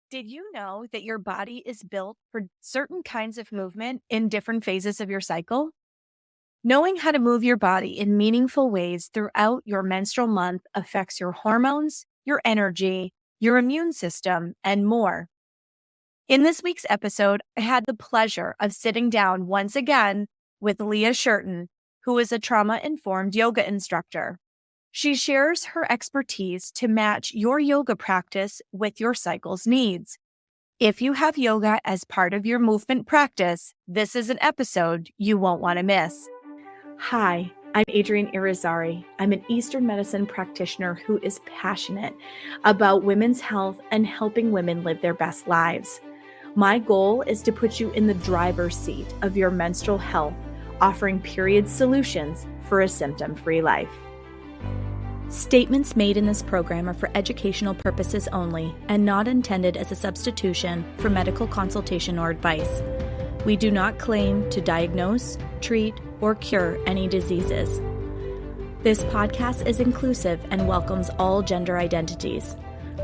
Did you know that your body is built for certain kinds of movement in different phases of your cycle? Knowing how to move your body in meaningful ways throughout your menstrual month affects your hormones, your energy, your immune system, and more. In this week's episode, I had the pleasure of sitting down once again with Leah Shirton, who is a trauma-informed yoga instructor. She shares her expertise to match your yoga practice with your cycle's needs. If you have yoga as part of your movement practice, this is an episode you won't want to miss. Hi, I'm Adrienne Irizarry. I'm an Eastern medicine practitioner who is passionate about women's health and helping women live their best lives. My goal is to put you in the driver's seat of your menstrual health, offering period solutions for a symptom-free life. Statements made in this program are for educational purposes only and not intended as a substitution for medical consultation or advice. We do not claim to diagnose, treat, or cure any diseases. This podcast is inclusive and welcomes all gender identities.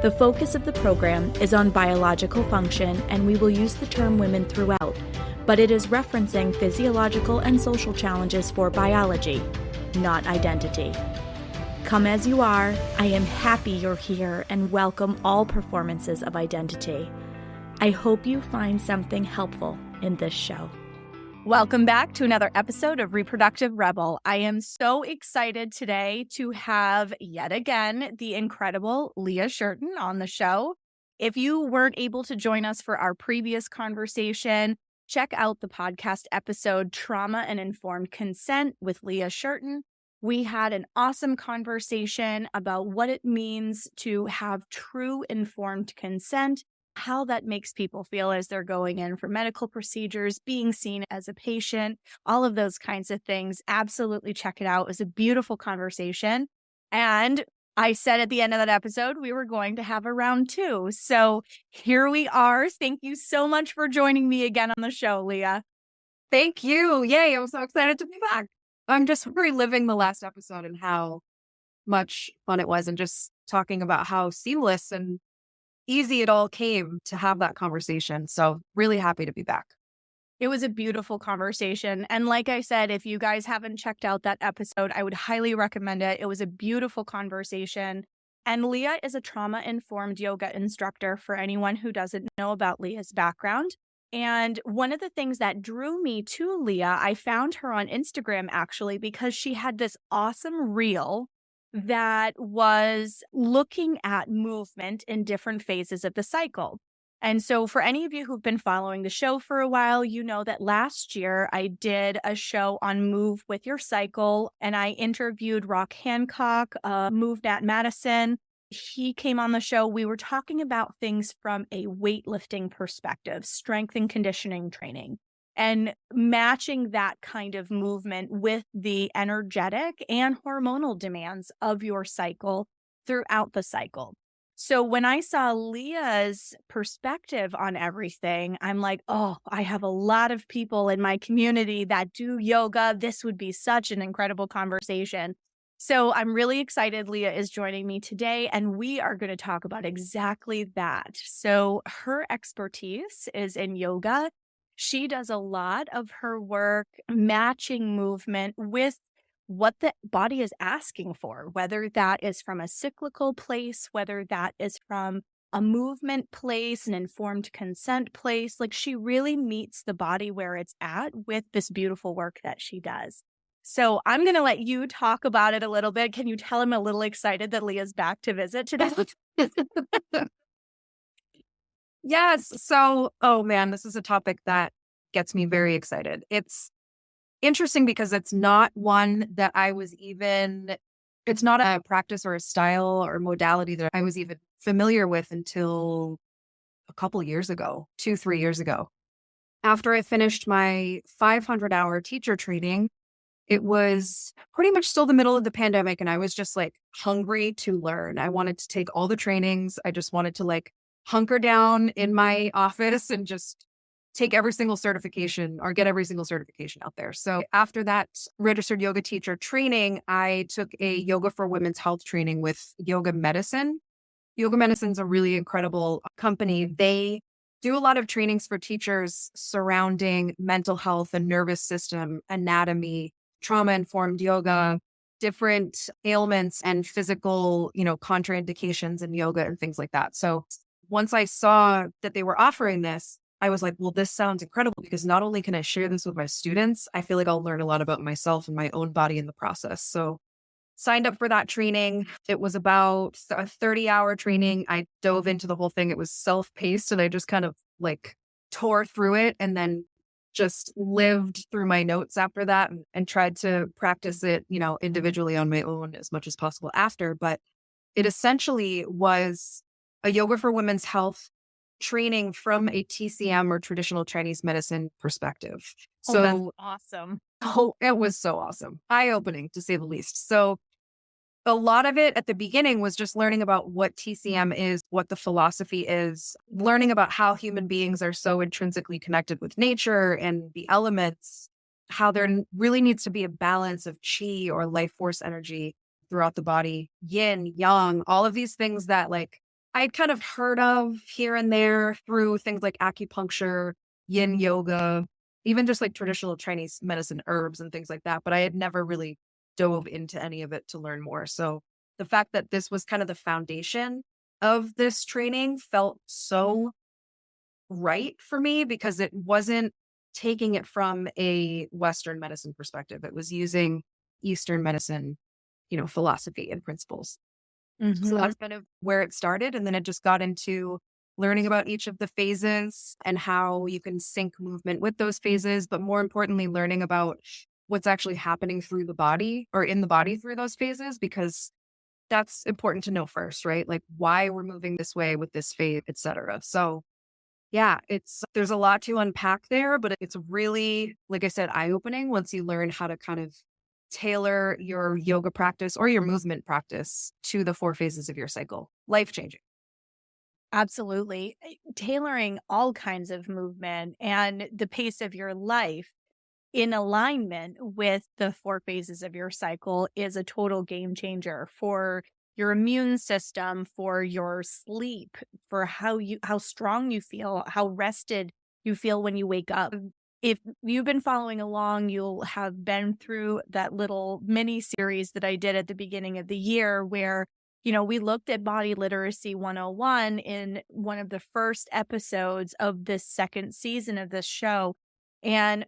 The focus of the program is on biological function, and we will use the term women throughout, but it is referencing physiological and social challenges for biology, not identity. Come as you are, I am happy you're here and welcome all performances of identity. I hope you find something helpful in this show. Welcome back to another episode of Reproductive Rebel. I am so excited today to have yet again the incredible Leah Shirton on the show. If you weren't able to join us for our previous conversation, check out the podcast episode Trauma and Informed Consent with Leah Shirton. We had an awesome conversation about what it means to have true informed consent, how that makes people feel as they're going in for medical procedures, being seen as a patient, all of those kinds of things. Absolutely check it out. It was a beautiful conversation. And I said at the end of that episode, we were going to have a round two. So here we are. Thank you so much for joining me again on the show, Leah. Thank you. Yay. I'm so excited to be back. I'm just reliving the last episode and how much fun it was and just talking about how seamless and easy it all came to have that conversation. So really happy to be back. It was a beautiful conversation. And like I said, if you guys haven't checked out that episode, I would highly recommend it. It was a beautiful conversation. And Leah is a trauma-informed yoga instructor for anyone who doesn't know about Leah's background. And one of the things that drew me to Leah, I found her on Instagram actually because she had this awesome reel that was looking at movement in different phases of the cycle. And so for any of you who've been following the show for a while, you know that last year I did a show on Move with Your Cycle, and I interviewed Rock Hancock, Move Nat Madison. He came on the show. We were talking about things from a weightlifting perspective, strength and conditioning training, and matching that kind of movement with the energetic and hormonal demands of your cycle throughout the cycle. So when I saw Leah's perspective on everything, I'm like, oh, I have a lot of people in my community that do yoga. This would be such an incredible conversation. So I'm really excited Leah is joining me today, and we are going to talk about exactly that. So her expertise is in yoga. She does a lot of her work matching movement with what the body is asking for, whether that is from a cyclical place, whether that is from a movement place, an informed consent place. Like she really meets the body where it's at with this beautiful work that she does. So I'm going to let you talk about it a little bit. Can you tell I'm a little excited that Leah's back to visit today? Yes. So, oh man, this is a topic that gets me very excited. It's interesting because it's not one that it's not a practice or a style or modality that I was even familiar with until a couple years ago, 2-3 years ago. After I finished my 500-hour teacher training, it was pretty much still the middle of the pandemic, and I was just like hungry to learn. I wanted to take all the trainings. I just wanted to like hunker down in my office and just take every single certification or get every single certification out there. So after that registered yoga teacher training, I took a yoga for women's health training with yoga medicine. Yoga Medicine's a really incredible company. They do a lot of trainings for teachers surrounding mental health and nervous system, anatomy, trauma-informed yoga, different ailments and physical, contraindications in yoga and things like that. So once I saw that they were offering this, I was like, well, this sounds incredible because not only can I share this with my students, I feel like I'll learn a lot about myself and my own body in the process. So signed up for that training. It was about a 30-hour training. I dove into the whole thing. It was self-paced and I just kind of like tore through it and then just lived through my notes after that and tried to practice it, individually on my own as much as possible after. But it essentially was a yoga for women's health training from a TCM or traditional Chinese medicine perspective. Oh, that's So, awesome. oh, it was so awesome. Eye-opening to say the least. So a lot of it at the beginning was just learning about what TCM is, what the philosophy is, learning about how human beings are so intrinsically connected with nature and the elements, how there really needs to be a balance of chi or life force energy throughout the body, yin, yang, all of these things that like I'd kind of heard of here and there through things like acupuncture, yin yoga, even just like traditional Chinese medicine herbs and things like that. But I had never really dove into any of it to learn more. So the fact that this was kind of the foundation of this training felt so right for me because it wasn't taking it from a Western medicine perspective. It was using Eastern medicine, philosophy and principles. So Mhm. that's kind of where it started. And then it just got into learning about each of the phases and how you can sync movement with those phases, but more importantly, learning about what's actually happening through the body or in the body through those phases, because that's important to know first, right? Like why we're moving this way with this phase, et cetera. So yeah, there's a lot to unpack there, but it's really, like I said, eye-opening once you learn how to kind of tailor your yoga practice or your movement practice to the 4 phases of your cycle. Life-changing. Absolutely. Tailoring all kinds of movement and the pace of your life in alignment with the 4 phases of your cycle is a total game changer for your immune system, for your sleep, for how strong you feel, how rested you feel when you wake up. If you've been following along, you'll have been through that little mini series that I did at the beginning of the year where we looked at body literacy 101 in one of the first episodes of this second season of this show. And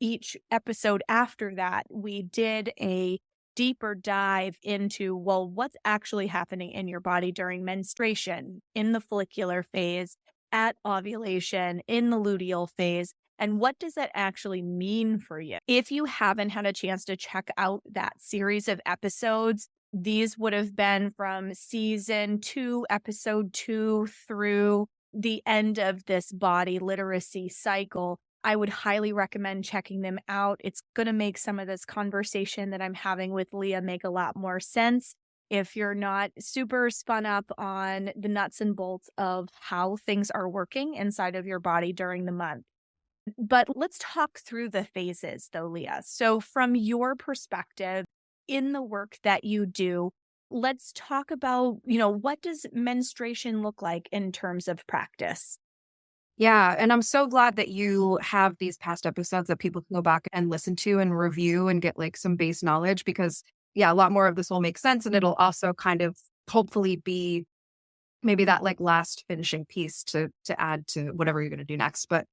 each episode after that, we did a deeper dive into, well, what's actually happening in your body during menstruation, in the follicular phase, at ovulation, in the luteal phase, and what does that actually mean for you? If you haven't had a chance to check out that series of episodes, these would have been from season 2, episode 2 through the end of this body literacy cycle. I would highly recommend checking them out. It's going to make some of this conversation that I'm having with Leah make a lot more sense if you're not super spun up on the nuts and bolts of how things are working inside of your body during the month. But let's talk through the phases though, Leah. So from your perspective in the work that you do, let's talk about, what does menstruation look like in terms of practice? Yeah. And I'm so glad that you have these past episodes that people can go back and listen to and review and get like some base knowledge because, yeah, a lot more of this will make sense. And it'll also kind of hopefully be maybe that like last finishing piece to add to whatever you're going to do next. But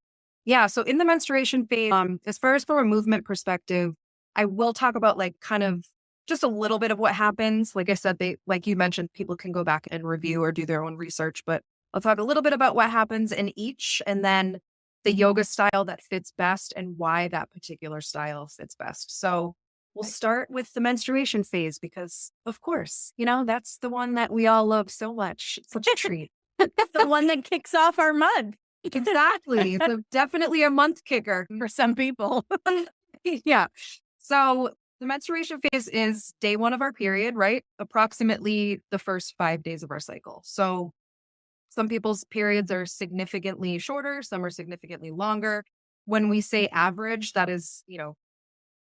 yeah, so in the menstruation phase, as far as from a movement perspective, I will talk about like kind of just a little bit of what happens. Like I said, like you mentioned, people can go back and review or do their own research, but I'll talk a little bit about what happens in each and then the yoga style that fits best and why that particular style fits best. So we'll start with the menstruation phase because, of course, that's the one that we all love so much. It's such a treat. The one that kicks off our month. Exactly. It's definitely a month kicker. For some people. Yeah. So the menstruation phase is day 1 of our period, right? Approximately the first 5 days of our cycle. So some people's periods are significantly shorter, some are significantly longer. When we say average, that is,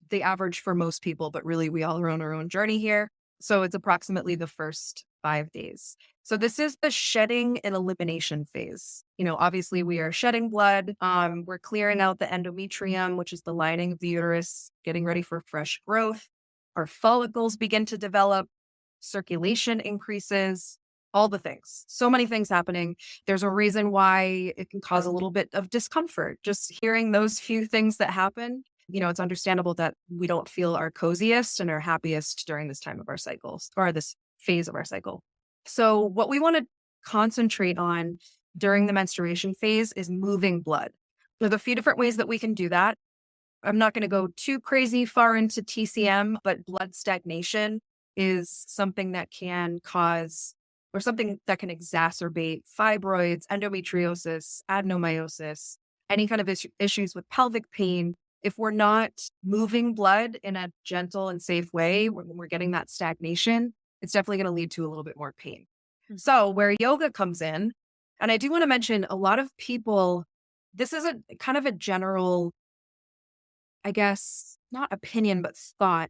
the average for most people, but really we all are on our own journey here. So it's approximately the first 5 days. So this is the shedding and elimination phase. Obviously we are shedding blood. We're clearing out the endometrium, which is the lining of the uterus, getting ready for fresh growth. Our follicles begin to develop, circulation increases, all the things. So many things happening. There's a reason why it can cause a little bit of discomfort. Just hearing those few things that happen, it's understandable that we don't feel our coziest and our happiest during this time of our cycles or this phase of our cycle. So what we want to concentrate on during the menstruation phase is moving blood. There's a few different ways that we can do that. I'm not going to go too crazy far into TCM, but blood stagnation is something that can cause or something that can exacerbate fibroids, endometriosis, adenomyosis, any kind of issues with pelvic pain. If we're not moving blood in a gentle and safe way, when we're getting that stagnation, it's definitely going to lead to a little bit more pain. So where yoga comes in, and I do want to mention a lot of people, this is a kind of a general, I guess, not opinion, but thought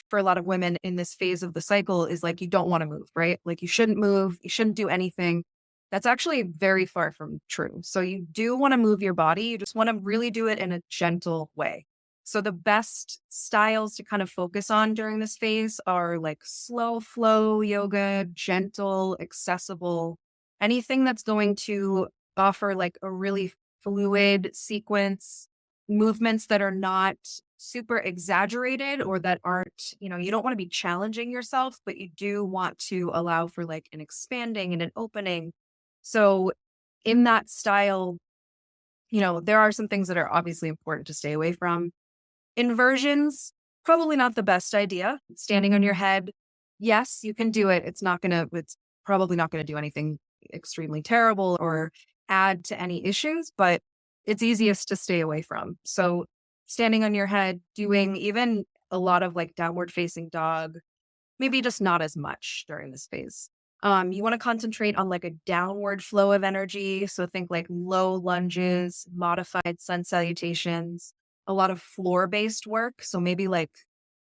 for a lot of women in this phase of the cycle is like, you don't want to move, right? Like you shouldn't move, you shouldn't do anything. That's actually very far from true. So you do want to move your body. You just want to really do it in a gentle way. So the best styles to kind of focus on during this phase are like slow flow yoga, gentle, accessible, anything that's going to offer like a really fluid sequence, movements that are not super exaggerated or that aren't, you don't want to be challenging yourself, but you do want to allow for like an expanding and an opening. So in that style, there are some things that are obviously important to stay away from. Inversions, probably not the best idea. Standing on your head, yes, you can do it. It's probably not going to do anything extremely terrible or add to any issues, but it's easiest to stay away from. So standing on your head, doing even a lot of like downward facing dog, maybe just not as much during this phase. You want to concentrate on like a downward flow of energy. So think like low lunges, modified sun salutations, a lot of floor-based work. So maybe like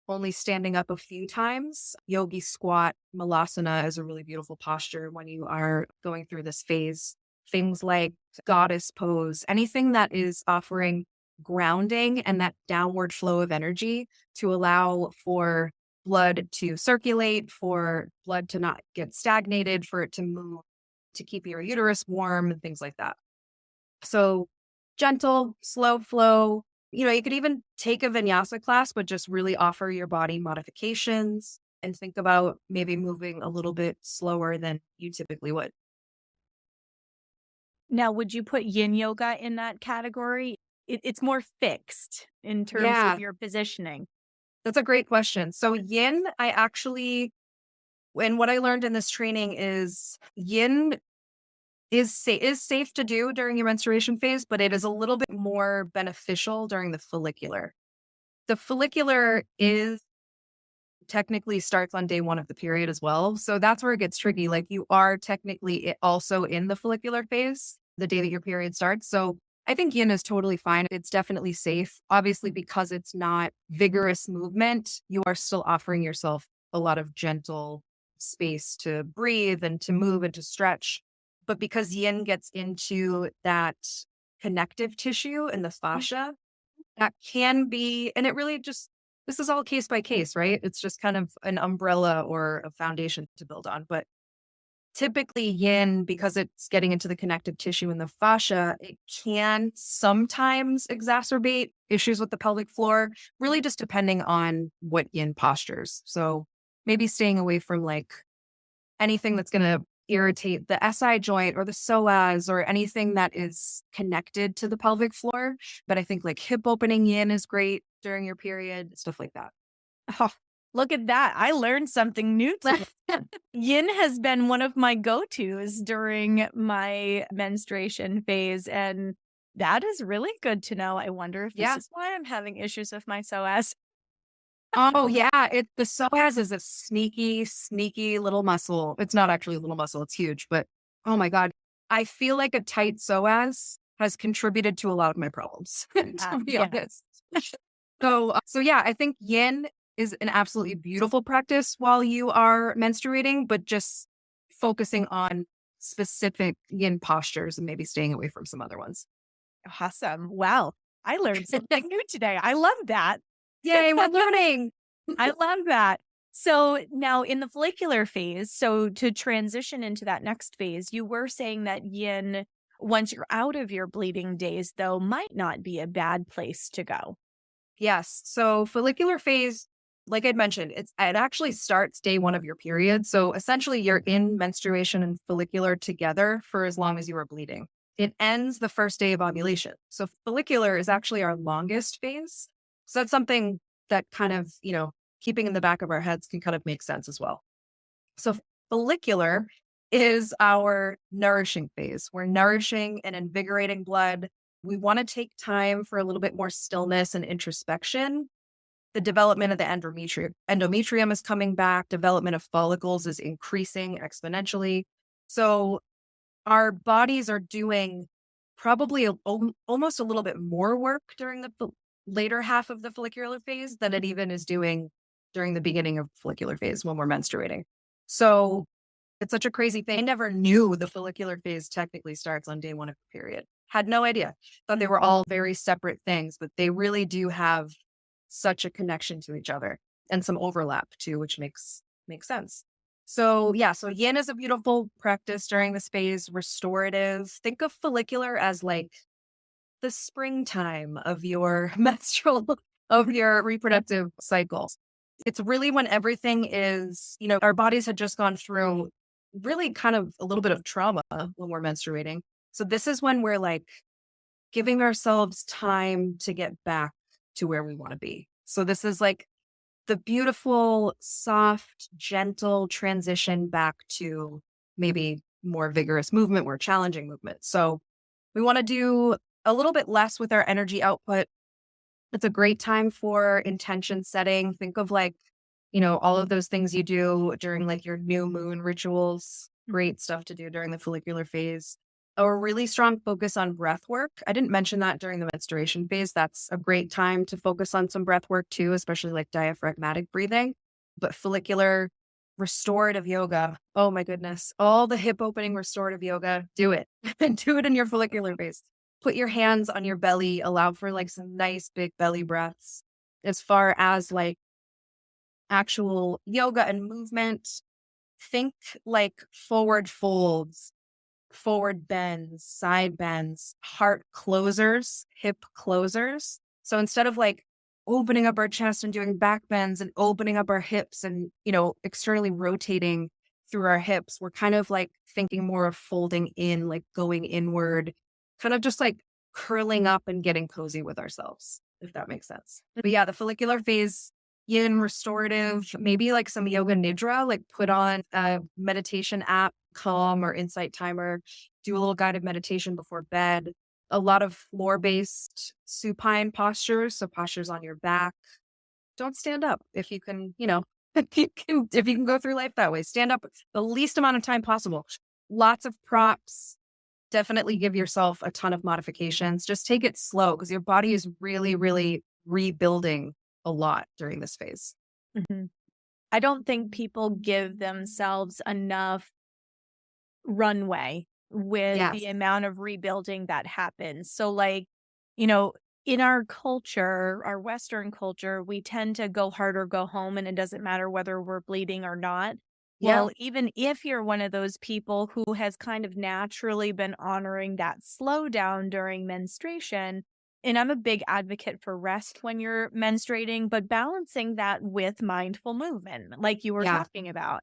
only standing up a few times. Yogi squat, malasana is a really beautiful posture when you are going through this phase. Things like goddess pose, anything that is offering grounding and that downward flow of energy to allow for blood to circulate, for blood to not get stagnated, for it to move, to keep your uterus warm and things like that. So gentle, slow flow. You could even take a vinyasa class, but just really offer your body modifications and think about maybe moving a little bit slower than you typically would. Now, would you put yin yoga in that category? It's more fixed in terms of your positioning. That's a great question. So yin, and what I learned in this training is yin is safe to do during your menstruation phase, but it is a little bit more beneficial during the follicular. The follicular technically starts on day 1 of the period as well. So that's where it gets tricky. Like you are technically also in the follicular phase, the day that your period starts. So I think yin is totally fine. It's definitely safe. Obviously, because it's not vigorous movement, you are still offering yourself a lot of gentle space to breathe and to move and to stretch. But because yin gets into that connective tissue and the fascia, that can be, and it really just, this is all case by case, right? It's just kind of an umbrella or a foundation to build on. But typically yin, because it's getting into the connective tissue and the fascia, it can sometimes exacerbate issues with the pelvic floor, really just depending on what yin postures. So maybe staying away from like anything that's going to irritate the SI joint or the psoas or anything that is connected to the pelvic floor. But I think like hip opening yin is great during your period, stuff like that. Oh, look at that. I learned something new today. Yin has been one of my go-tos during my menstruation phase, and that is really good to know. I wonder if this is why I'm having issues with my psoas. Oh yeah, the psoas is a sneaky, sneaky little muscle. It's not actually a little muscle, it's huge, but oh my God. I feel like a tight psoas has contributed to a lot of my problems, to be honest. So yeah, I think yin is an absolutely beautiful practice while you are menstruating, but just focusing on specific yin postures and maybe staying away from some other ones. Awesome. Wow. I learned something new today. I love that. Yay, we're learning. I love that. So now in the follicular phase, so to transition into that next phase, you were saying that yin, once you're out of your bleeding days, though, might not be a bad place to go. Yes. So follicular phase, like I'd mentioned, it actually starts day one of your period. So essentially you're in menstruation and follicular together for as long as you are bleeding. It ends the first day of ovulation. So follicular is actually our longest phase. So that's something that kind of, keeping in the back of our heads can kind of make sense as well. So follicular is our nourishing phase. We're nourishing and invigorating blood. We want to take time for a little bit more stillness and introspection. The development of the endometrium is coming back. Development of follicles is increasing exponentially. So our bodies are doing probably almost a little bit more work during the later half of the follicular phase than it even is doing during the beginning of follicular phase when we're menstruating. So it's such a crazy thing. I never knew the follicular phase technically starts on day one of the period. Had no idea. Thought they were all very separate things, but they really do have such a connection to each other and some overlap too, which makes sense. So so yin is a beautiful practice during this phase, restorative. Think of follicular as like the springtime of your of your reproductive cycle. It's really when everything is, our bodies had just gone through really kind of a little bit of trauma when we're menstruating. So this is when we're like giving ourselves time to get back to where we want to be. So this is like the beautiful, soft, gentle transition back to maybe more vigorous movement, more challenging movement. So we want to do a little bit less with our energy output. It's a great time for intention setting. Think of like, all of those things you do during like your new moon rituals. Great stuff to do during the follicular phase. A really strong focus on breath work. I didn't mention that during the menstruation phase. That's a great time to focus on some breath work too, especially like diaphragmatic breathing. But follicular restorative yoga. Oh my goodness. All the hip opening restorative yoga. Do it. Do it in your follicular phase. Put your hands on your belly. Allow for like some nice big belly breaths. As far as like actual yoga and movement, think like forward folds, forward bends, side bends, heart closers, hip closers. So instead of like opening up our chest and doing back bends and opening up our hips and, externally rotating through our hips, we're kind of like thinking more of folding in, like going inward, kind of just like curling up and getting cozy with ourselves, if that makes sense. But yeah, the follicular phase, yin, restorative, maybe like some yoga nidra, like put on a meditation app, Calm or Insight Timer, do a little guided meditation before bed. A lot of floor-based supine postures, so postures on your back. Don't stand up if you can, if you can go through life that way. Stand up the least amount of time possible. Lots of props. Definitely give yourself a ton of modifications. Just take it slow because your body is really, really rebuilding a lot during this phase. Mm-hmm. I don't think people give themselves enough runway with the amount of rebuilding that happens. So like, in our culture, our Western culture, we tend to go hard or go home, and it doesn't matter whether we're bleeding or not. Well, even if you're one of those people who has kind of naturally been honoring that slowdown during menstruation, and I'm a big advocate for rest when you're menstruating, but balancing that with mindful movement, like you were talking about.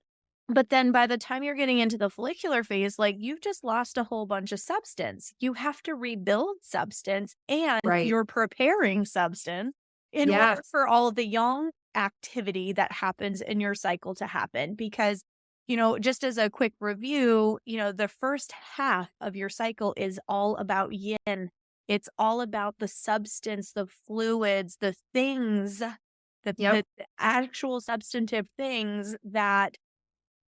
But then by the time you're getting into the follicular phase, like you've just lost a whole bunch of substance. You have to rebuild substance and you're preparing substance in order for all of the yang activity that happens in your cycle to happen. Because, just as a quick review, the first half of your cycle is all about yin. It's all about the substance, the fluids, the things, the actual substantive things that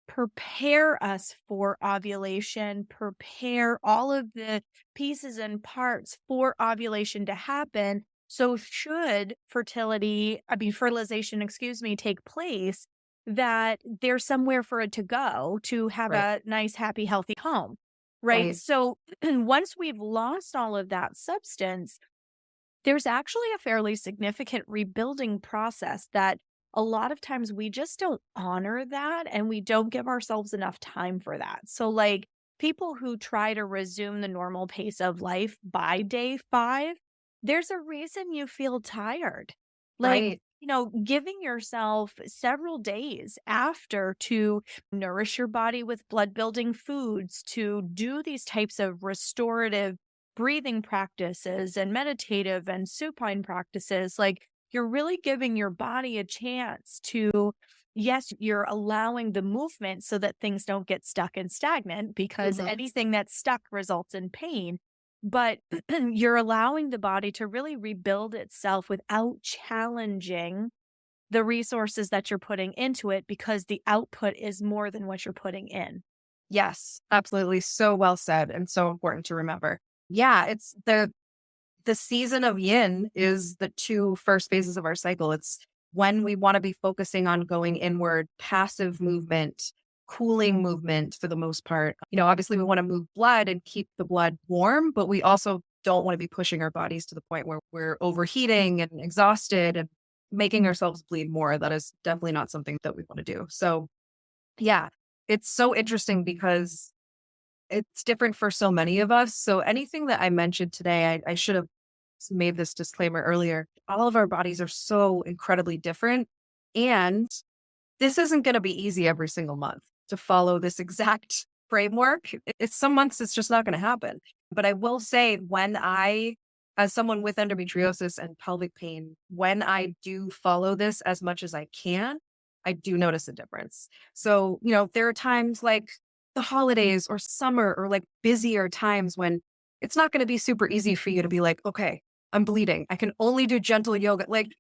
prepare us for ovulation, prepare all of the pieces and parts for ovulation to happen. So should fertilization, excuse me, take place, that there's somewhere for it to go to have Right. a nice, happy, healthy home. Right. Right. So once we've lost all of that substance, there's actually a fairly significant rebuilding process that a lot of times we just don't honor that and we don't give ourselves enough time for that. So, like people who try to resume the normal pace of life by day 5, there's a reason you feel tired. Like, Right. giving yourself several days after to nourish your body with blood building foods, to do these types of restorative breathing practices and meditative and supine practices, like you're really giving your body a chance to, yes, you're allowing the movement so that things don't get stuck and stagnant because Mhm. anything that's stuck results in pain. But you're allowing the body to really rebuild itself without challenging the resources that you're putting into it because the output is more than what you're putting in. Yes, absolutely. So well said and so important to remember. Yeah, it's the season of yin is the two first phases of our cycle. It's when we want to be focusing on going inward, passive movement, cooling movement for the most part. Obviously we want to move blood and keep the blood warm, but we also don't want to be pushing our bodies to the point where we're overheating and exhausted and making ourselves bleed more. That is definitely not something that we want to do. So, yeah, it's so interesting because it's different for so many of us. So anything that I mentioned today, I should have made this disclaimer earlier. All of our bodies are so incredibly different. And this isn't going to be easy every single month to follow this exact framework. It's some months it's just not going to happen. But I will say as someone with endometriosis and pelvic pain, when I do follow this as much as I can, I do notice a difference. So, there are times like the holidays or summer or like busier times when it's not going to be super easy for you to be like, okay, I'm bleeding. I can only do gentle yoga. Like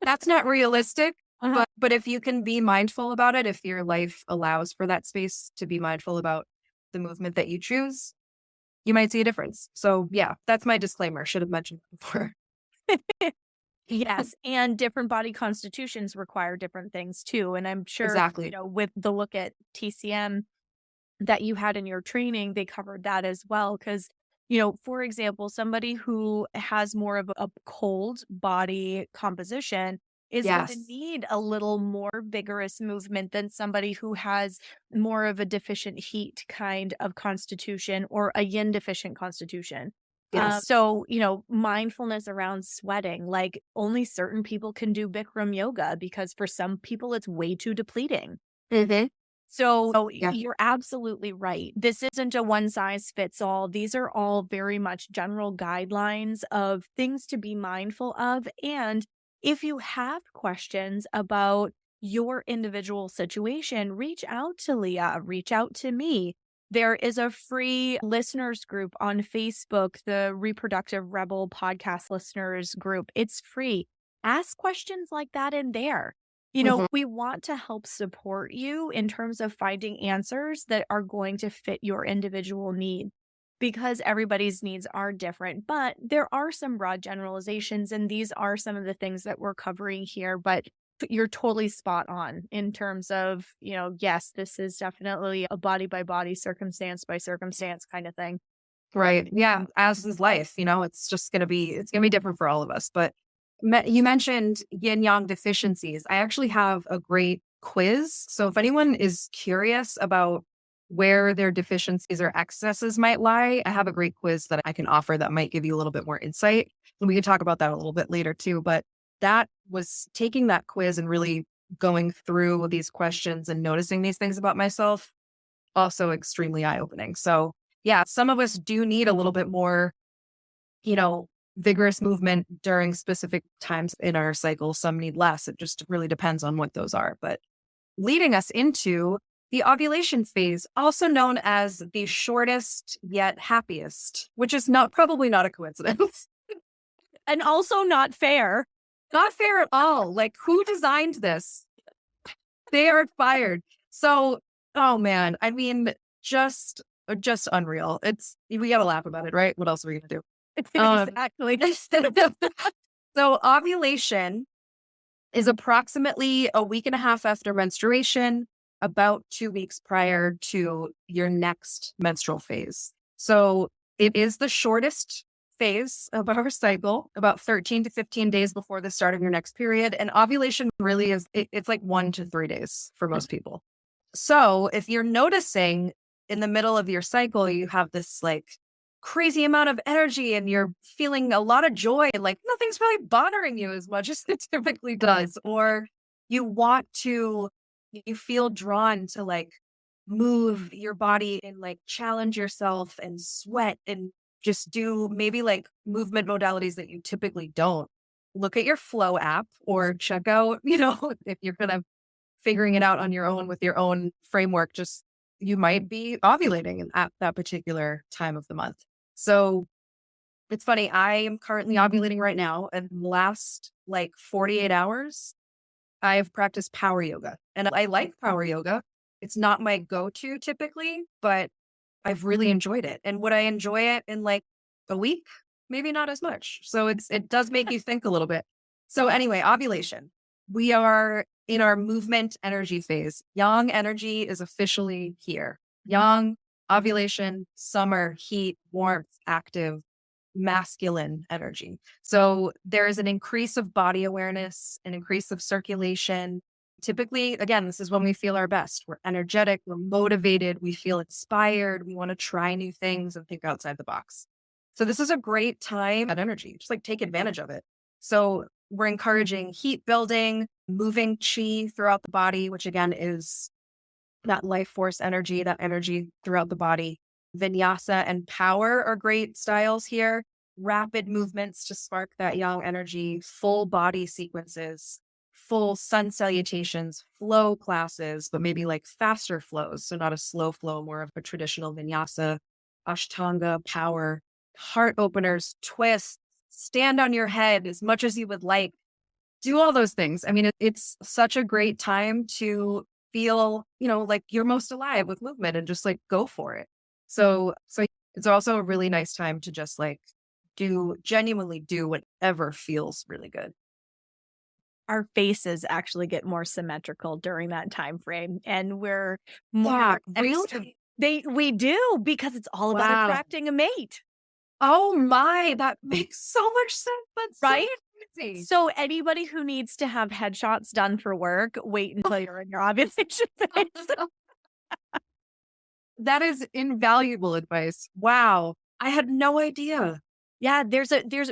that's not realistic. Uh-huh. But if you can be mindful about it, if your life allows for that space to be mindful about the movement that you choose, you might see a difference. So yeah, that's my disclaimer. Should have mentioned it before. Yes, and different body constitutions require different things too, and I'm sure, Exactly. with the look at TCM that you had in your training, they covered that as well. Because, for example, somebody who has more of a cold body composition is going to Yes. need a little more vigorous movement than somebody who has more of a deficient heat kind of constitution or a yin deficient constitution. Yes. So, mindfulness around sweating, like only certain people can do Bikram yoga because for some people it's way too depleting. Hmm. So Yeah. you're absolutely right. This isn't a one size fits all. These are all very much general guidelines of things to be mindful of. And if you have questions about your individual situation, reach out to Leah, reach out to me. There is a free listeners group on Facebook, the Reproductive Rebel podcast listeners group. It's free. Ask questions like that in there. Hmm. We want to help support you in terms of finding answers that are going to fit your individual need because everybody's needs are different. But there are some broad generalizations, and these are some of the things that we're covering here. But you're totally spot on in terms of, yes, this is definitely a body by body, circumstance by circumstance kind of thing. Right. Yeah. As is life, it's gonna be different for all of us. But you mentioned yin yang deficiencies. I actually have a great quiz. So if anyone is curious about where their deficiencies or excesses might lie, I have a great quiz that I can offer that might give you a little bit more insight. And we can talk about that a little bit later too. But that was taking that quiz and really going through these questions and noticing these things about myself, also extremely eye opening. So yeah, some of us do need a little bit more, you know, vigorous movement during specific times in our cycle. Some need less. It just really depends on what those are. But leading us into the ovulation phase, also known as the shortest yet happiest, which is probably not a coincidence. And also not fair. Not fair at all. Like, who designed this? They are fired. So, oh man, I mean, just unreal. We gotta laugh about it, right? What else are we gonna do? Exactly. So ovulation is approximately a week and a half after menstruation, about 2 weeks prior to your next menstrual phase. So it is the shortest phase of our cycle, about 13 to 15 days before the start of your next period. And ovulation really is, it's like 1 to 3 days for most people. So if you're noticing in the middle of your cycle, you have this like crazy amount of energy and you're feeling a lot of joy, like nothing's really bothering you as much as it typically does, or you want to, you feel drawn to like move your body and like challenge yourself and sweat and just do maybe like movement modalities that you typically don't. Look at your Flow app or check out, if you're kind of figuring it out on your own with your own framework, just you might be ovulating at that particular time of the month. So it's funny, I am currently ovulating right now, and last like 48 hours, I've practiced power yoga. And I like power yoga. It's not my go-to typically, but I've really enjoyed it. And would I enjoy it in like a week? Maybe not as much. So it does make you think a little bit. So anyway, ovulation. We are in our movement energy phase. Yang energy is officially here. Yang, ovulation, summer, heat, warmth, active, masculine energy. So there is an increase of body awareness, an increase of circulation. Typically, again, this is when we feel our best. We're energetic, we're motivated, we feel inspired, we want to try new things and think outside the box. So this is a great time at energy. Just like take advantage of it. So we're encouraging heat building, moving chi throughout the body, which again is that life force energy, that energy throughout the body. Vinyasa and power are great styles here. Rapid movements to spark that yang energy, full body sequences, full sun salutations, flow classes, but maybe like faster flows. So not a slow flow, more of a traditional vinyasa, ashtanga, power, heart openers, twists, stand on your head as much as you would like. Do all those things. I mean, it's such a great time to feel, like you're most alive with movement and just like go for it. So it's also a really nice time to just like genuinely do whatever feels really good. Our faces actually get more symmetrical during that time frame, and we're more Really? we do, because it's all about Wow. attracting a mate. Oh my, that makes so much sense. That's Right? so crazy. So anybody who needs to have headshots done for work, wait until you're in your ovulation phase. That is invaluable advice. Wow. I had no idea. Yeah,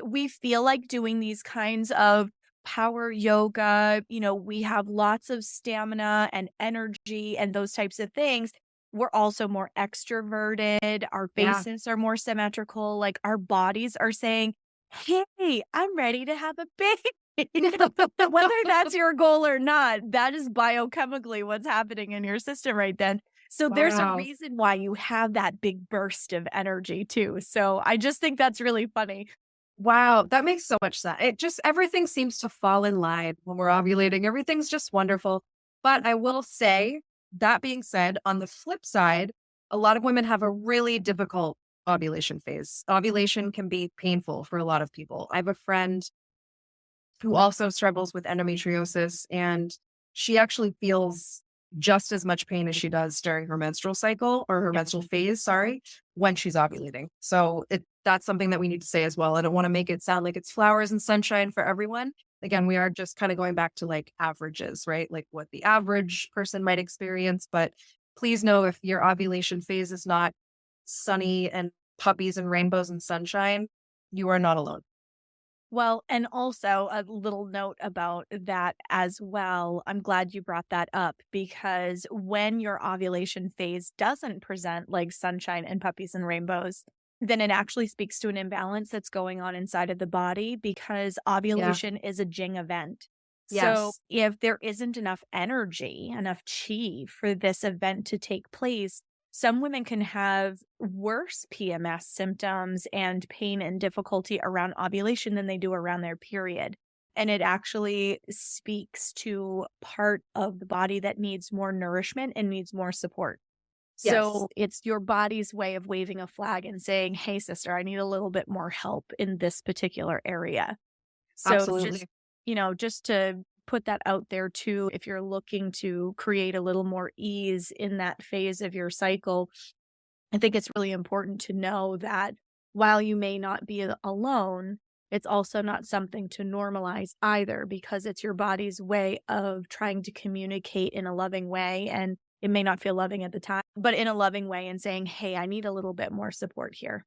we feel like doing these kinds of power yoga, we have lots of stamina and energy and those types of things. We're also more extroverted. Our Yeah. faces are more symmetrical. Like our bodies are saying, hey, I'm ready to have a baby. Whether that's your goal or not, that is biochemically what's happening in your system right then. So there's a Wow. reason why you have that big burst of energy too. So I just think that's really funny. Wow. That makes so much sense. Everything seems to fall in line when we're ovulating. Everything's just wonderful. But I will say, that being said, on the flip side, a lot of women have a really difficult ovulation phase. Ovulation can be painful for a lot of people. I have a friend who also struggles with endometriosis, and she actually feels just as much pain as she does during her menstrual cycle or her menstrual phase, when she's ovulating. So that's something that we need to say as well. I don't want to make it sound like it's flowers and sunshine for everyone. Again, we are just kind of going back to like averages, right? Like what the average person might experience. But please know, if your ovulation phase is not sunny and puppies and rainbows and sunshine, you are not alone. Well, and also a little note about that as well. I'm glad you brought that up, because when your ovulation phase doesn't present like sunshine and puppies and rainbows, then it actually speaks to an imbalance that's going on inside of the body, because ovulation is a Jing event. So Yes. if there isn't enough energy, enough chi for this event to take place, some women can have worse PMS symptoms and pain and difficulty around ovulation than they do around their period. And it actually speaks to part of the body that needs more nourishment and needs more support. Yes. So it's your body's way of waving a flag and saying, hey, sister, I need a little bit more help in this particular area. So Absolutely. just to put that out there too, if you're looking to create a little more ease in that phase of your cycle, I think it's really important to know that while you may not be alone, it's also not something to normalize either, because it's your body's way of trying to communicate in a loving way. And it may not feel loving at the time, but in a loving way, and saying, hey, I need a little bit more support here.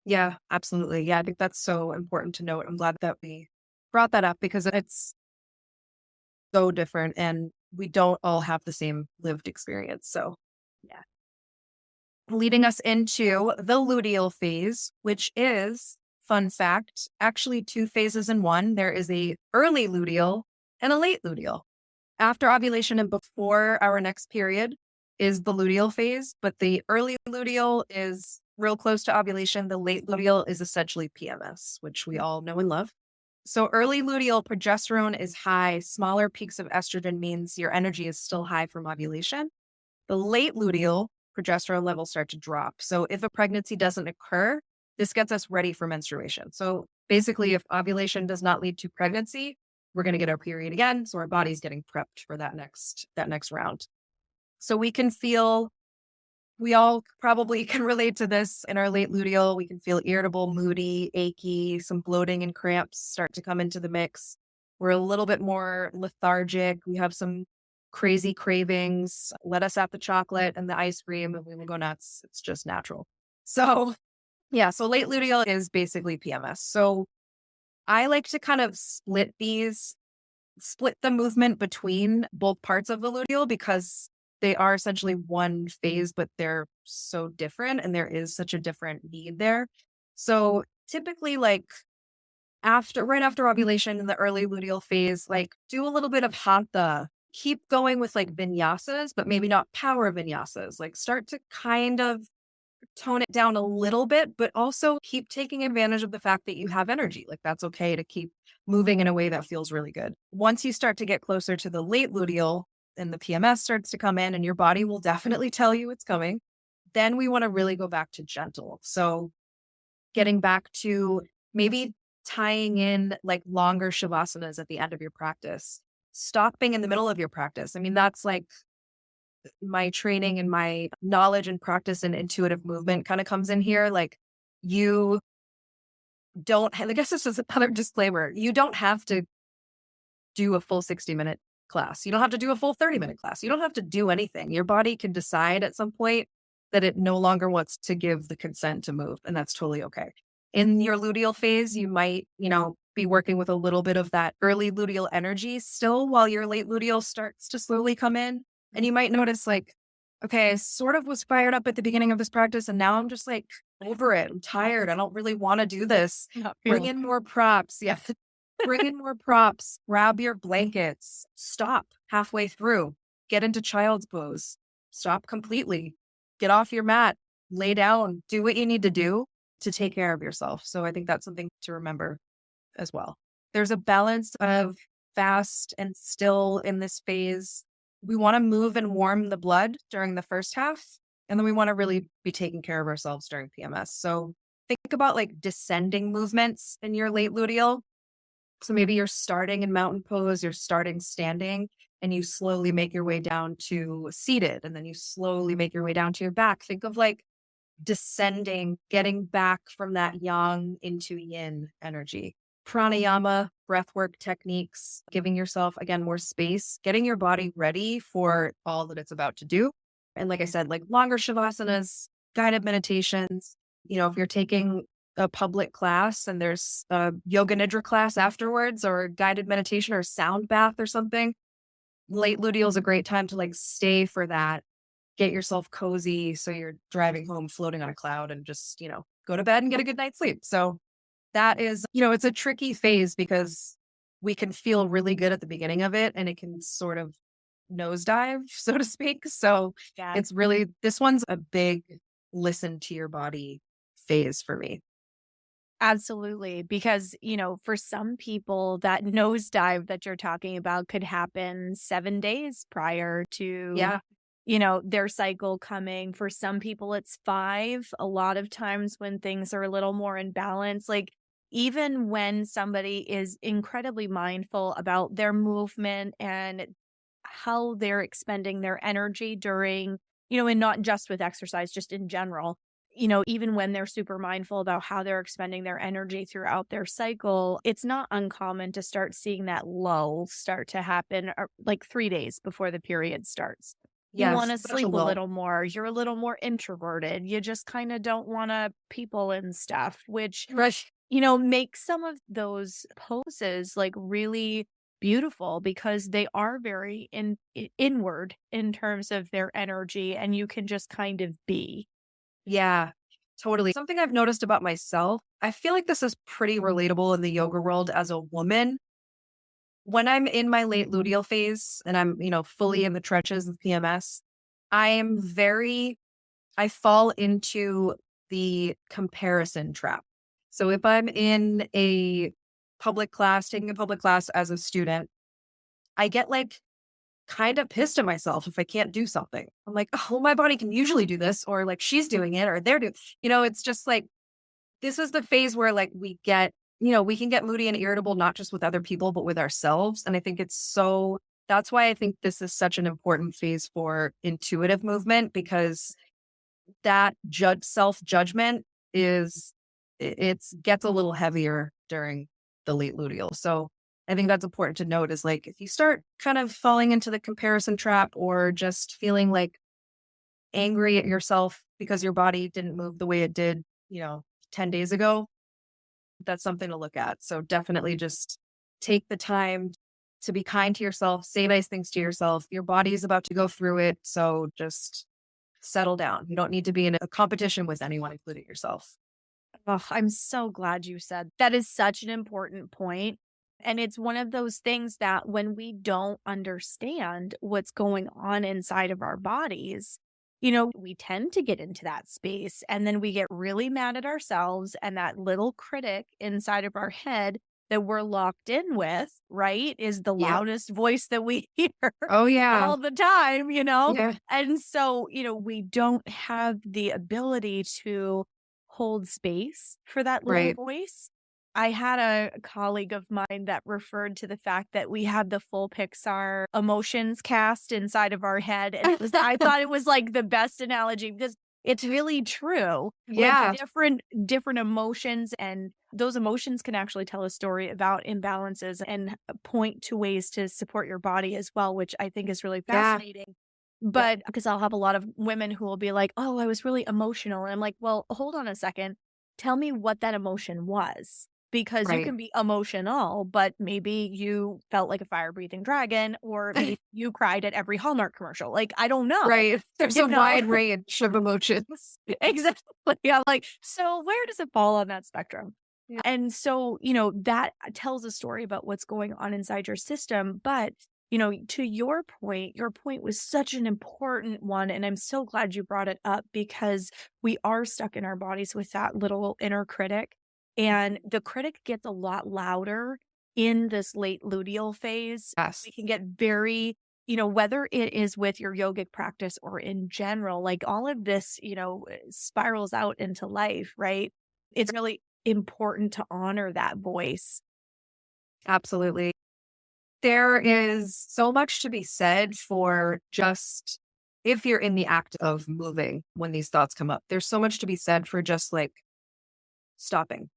Yeah, absolutely. Yeah, I think that's so important to note. I'm glad that we brought that up because it's so different and we don't all have the same lived experience. So, yeah. Leading us into the luteal phase, which is, fun fact, actually two phases in one. There is a early luteal and a late luteal. After ovulation and before our next period is the luteal phase, but the early luteal is real close to ovulation. The late luteal is essentially PMS, which we all know and love. So early luteal progesterone is high. Smaller peaks of estrogen means your energy is still high from ovulation. The late luteal progesterone levels start to drop. So if a pregnancy doesn't occur, this gets us ready for menstruation. So basically, if ovulation does not lead to pregnancy, we're going to get our period again. So our body's getting prepped for that next round. So we all probably can relate to this in our late luteal. We can feel irritable, moody, achy, some bloating and cramps start to come into the mix. We're a little bit more lethargic. We have some crazy cravings. Let us have the chocolate and the ice cream and we will go nuts. It's just natural. So yeah, so late luteal is basically PMS. So I like to kind of split the movement between both parts of the luteal because they are essentially one phase, but they're so different and there is such a different need there. So typically right after ovulation in the early luteal phase, do a little bit of hatha, keep going with vinyasas, but maybe not power vinyasas, start to kind of tone it down a little bit, but also keep taking advantage of the fact that you have energy. That's okay to keep moving in a way that feels really good. Once you start to get closer to the late luteal and the PMS starts to come in and your body will definitely tell you it's coming, then we want to really go back to gentle. So getting back to maybe tying in longer shavasanas at the end of your practice, stopping in the middle of your practice. I mean, that's my training and my knowledge and practice and intuitive movement kind of comes in here. You don't, I guess this is another disclaimer. You don't have to do a full 60-minute class. You don't have to do a full 30-minute class. You don't have to do anything. Your body can decide at some point that it no longer wants to give the consent to move. And that's totally okay. In your luteal phase, you might, be working with a little bit of that early luteal energy still while your late luteal starts to slowly come in. And you might notice okay, I sort of was fired up at the beginning of this practice and now I'm just over it. I'm tired. I don't really want to do this. Bring in more props. Yeah. Bring in more props. Grab your blankets. Stop halfway through. Get into child's pose. Stop completely. Get off your mat. Lay down. Do what you need to do to take care of yourself. So I think that's something to remember as well. There's a balance of fast and still in this phase. We want to move and warm the blood during the first half, and then we want to really be taking care of ourselves during PMS. So think about descending movements in your late luteal. So maybe you're starting in mountain pose, you're starting standing, and you slowly make your way down to seated, and then you slowly make your way down to your back. Think of descending, getting back from that yang into yin energy. Pranayama, breathwork techniques, giving yourself, again, more space, getting your body ready for all that it's about to do. And like I said, longer shavasanas, guided meditations. If you're taking a public class and there's a yoga nidra class afterwards or guided meditation or sound bath or something, late luteal is a great time to stay for that. Get yourself cozy so you're driving home floating on a cloud and just, go to bed and get a good night's sleep. So that is, it's a tricky phase because we can feel really good at the beginning of it and it can sort of nosedive, so to speak. So it's really, this one's a big listen to your body phase for me. Absolutely. Because, for some people, that nosedive that you're talking about could happen 7 days prior to, their cycle coming. For some people, it's 5. A lot of times when things are a little more in balance, even when somebody is incredibly mindful about their movement and how they're expending their energy during, and not just with exercise, just in general, even when they're super mindful about how they're expending their energy throughout their cycle, it's not uncommon to start seeing that lull start to happen like 3 days before the period starts. You want Yes, to such a sleep a lull. little more. You're a little more introverted. You just kind of don't want to people and stuff, which Right. makes some of those poses like really beautiful because they are very inward in terms of their energy and you can just kind of be. Yeah, totally. Something I've noticed about myself, I feel like this is pretty relatable in the yoga world as a woman. When I'm in my late luteal phase and I'm, fully in the trenches of PMS, I fall into the comparison trap. So if I'm in a public class, taking a public class as a student, I get like kind of pissed at myself if I can't do something. I'm like, oh, my body can usually do this, or like she's doing it, or they're doing, it's just like, this is the phase where like we can get moody and irritable, not just with other people, but with ourselves. And I think that's why I think this is such an important phase for intuitive movement, because that self judgment gets a little heavier during the late luteal. So I think that's important to note is like, if you start kind of falling into the comparison trap or just feeling like angry at yourself because your body didn't move the way it did, 10 days ago, that's something to look at. So definitely just take the time to be kind to yourself, say nice things to yourself. Your body is about to go through it. So just settle down. You don't need to be in a competition with anyone, including yourself. Oh, I'm so glad you said that is such an important point. And it's one of those things that when we don't understand what's going on inside of our bodies, we tend to get into that space and then we get really mad at ourselves and that little critic inside of our head that we're locked in with, right, is the Yep. loudest voice that we hear Oh, yeah. all the time. Yeah. And so, we don't have the ability to hold space for that little Right. voice. I had a colleague of mine that referred to the fact that we had the full Pixar emotions cast inside of our head. And I thought it was like the best analogy because it's really true. With Yeah. different emotions, and those emotions can actually tell a story about imbalances and point to ways to support your body as well, which I think is really Yeah. fascinating. But because I'll have a lot of women who will be like, "Oh, I was really emotional." And I'm like, "Well, hold on a second. Tell me what that emotion was." Because you Right. can be emotional, but maybe you felt like a fire-breathing dragon, or maybe you cried at every Hallmark commercial. Like, I don't know, Right. There's you a know? wide range of emotions. Exactly. I'm like, so where does it fall on that spectrum? Yeah. And so, that tells a story about what's going on inside your system. But, to your point was such an important one. And I'm so glad you brought it up because we are stuck in our bodies with that little inner critic. And the critic gets a lot louder in this late luteal phase. Yes. We can get very whether it is with your yogic practice or in general, like all of this, spirals out into life, right? It's really important to honor that voice. Absolutely. There is so much to be said for just if you're in the act of moving when these thoughts come up. There's so much to be said for just like stopping.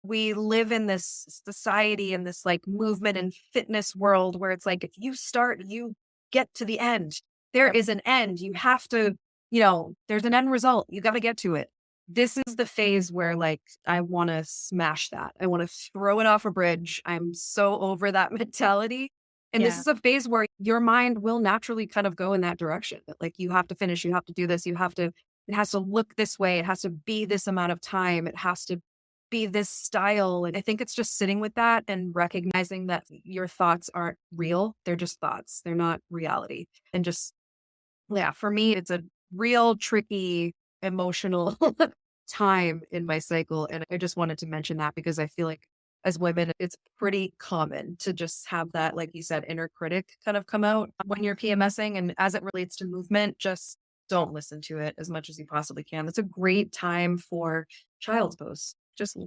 We live in this society and this like movement and fitness world where it's like if you start, you get to the end. There is an end. You have to, there's an end result. You got to get to it. This is the phase where like I want to smash that. I want to throw it off a bridge. I'm so over that mentality. And this Yeah. is a phase where your mind will naturally kind of go in that direction. Like you have to finish, you have to do this, it has to look this way, it has to be this amount of time, it has to be this style. And I think it's just sitting with that and recognizing that your thoughts aren't real. They're just thoughts. They're not reality. And just, yeah, for me, it's a real tricky emotional time in my cycle. And I just wanted to mention that because I feel like as women, it's pretty common to just have that, like you said, inner critic kind of come out when you're PMSing. And as it relates to movement, just don't listen to it as much as you possibly can. That's a great time for child's pose. Just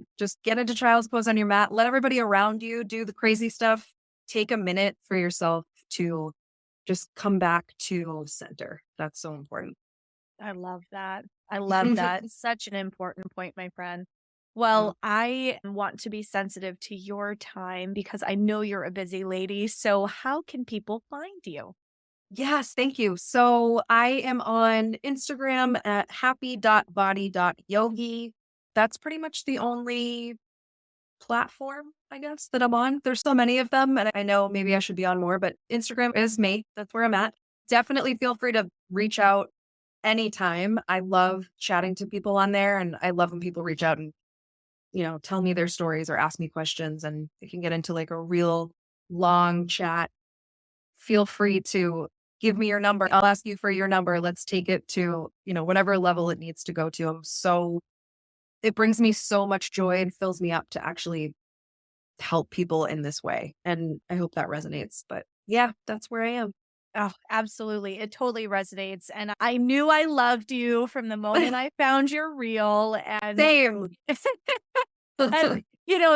get into child's pose on your mat. Let everybody around you do the crazy stuff. Take a minute for yourself to just come back to center. That's so important. I love that. I love that. Such an important point, my friend. Well, I want to be sensitive to your time because I know you're a busy lady. So how can people find you? Yes, thank you. So I am on Instagram at happy.body.yogi. That's pretty much the only platform, I guess, that I'm on. There's so many of them, and I know maybe I should be on more, but Instagram is me. That's where I'm at. Definitely feel free to reach out anytime. I love chatting to people on there, and I love when people reach out and, tell me their stories or ask me questions, and we can get into like a real long chat. Feel free to give me your number. I'll ask you for your number. Let's take it to, whatever level it needs to go to. It brings me so much joy and fills me up to actually help people in this way. And I hope that resonates. But yeah, that's where I am. Oh, absolutely. It totally resonates. And I knew I loved you from the moment I found your reel. And Same. And,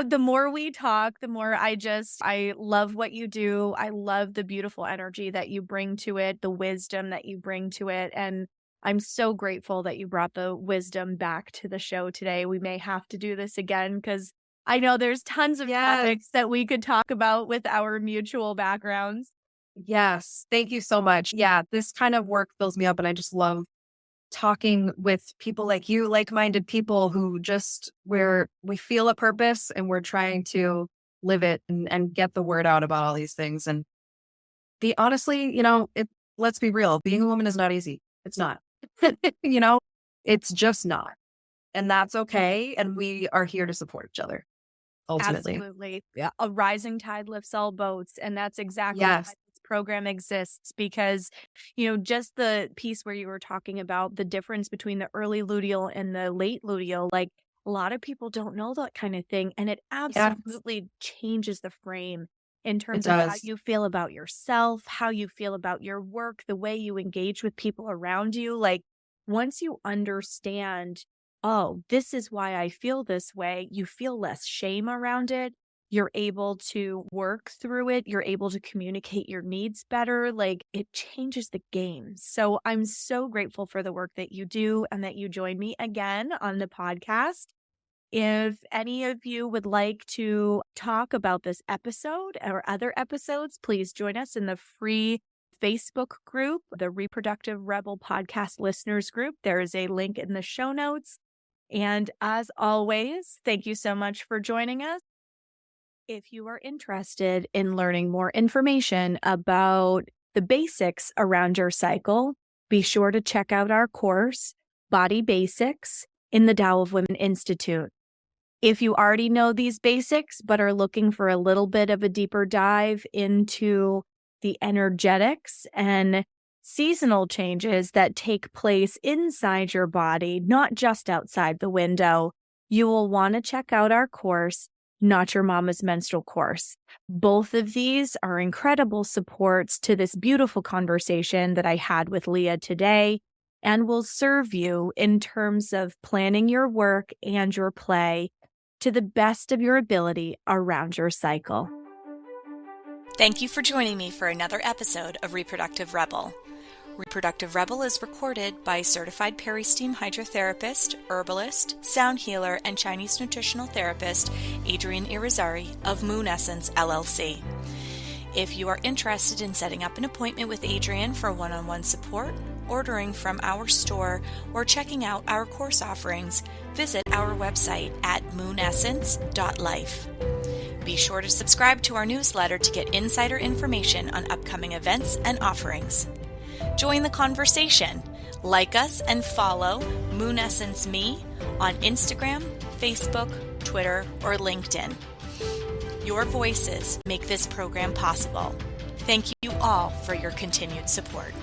the more we talk, the more I love what you do. I love the beautiful energy that you bring to it, the wisdom that you bring to it. And I'm so grateful that you brought the wisdom back to the show today. We may have to do this again because I know there's tons of topics that we could talk about with our mutual backgrounds. Yes. Thank you so much. Yeah, this kind of work fills me up, and I just love talking with people like you, like-minded people who where we feel a purpose and we're trying to live it and get the word out about all these things. And honestly, let's be real. Being a woman is not easy. It's not, it's just not. And that's okay. And we are here to support each other. Ultimately. Absolutely. Yeah. A rising tide lifts all boats. And that's exactly why this program exists, because, just the piece where you were talking about the difference between the early luteal and the late luteal, like a lot of people don't know that kind of thing. And it absolutely changes the frame in terms of how you feel about yourself, how you feel about your work, the way you engage with people around you. Like once you understand, oh, this is why I feel this way, you feel less shame around it. You're able to work through it. You're able to communicate your needs better. Like it changes the game. So I'm so grateful for the work that you do and that you join me again on the podcast. If any of you would like to talk about this episode or other episodes, please join us in the free Facebook group, the Reproductive Rebel Podcast Listeners Group. There is a link in the show notes. And as always, thank you so much for joining us. If you are interested in learning more information about the basics around your cycle, be sure to check out our course, Body Basics, in the Tao of Women Institute. If you already know these basics, but are looking for a little bit of a deeper dive into the energetics and seasonal changes that take place inside your body, not just outside the window, you will want to check out our course, Not Your Mama's Menstrual Course. Both of these are incredible supports to this beautiful conversation that I had with Leah today, and will serve you in terms of planning your work and your play to the best of your ability around your cycle. Thank you for joining me for another episode of Reproductive Rebel. Reproductive Rebel is recorded by certified peri-steam hydrotherapist, herbalist, sound healer, and Chinese nutritional therapist Adrienne Irizarry of Moon Essence LLC. If you are interested in setting up an appointment with Adrienne for one-on-one support, ordering from our store, or checking out our course offerings, visit our website at moonessence.life. Be sure to subscribe to our newsletter to get insider information on upcoming events and offerings. Join the conversation. Like us and follow Moon Essence Me on Instagram, Facebook, Twitter, or LinkedIn. Your voices make this program possible. Thank you all for your continued support.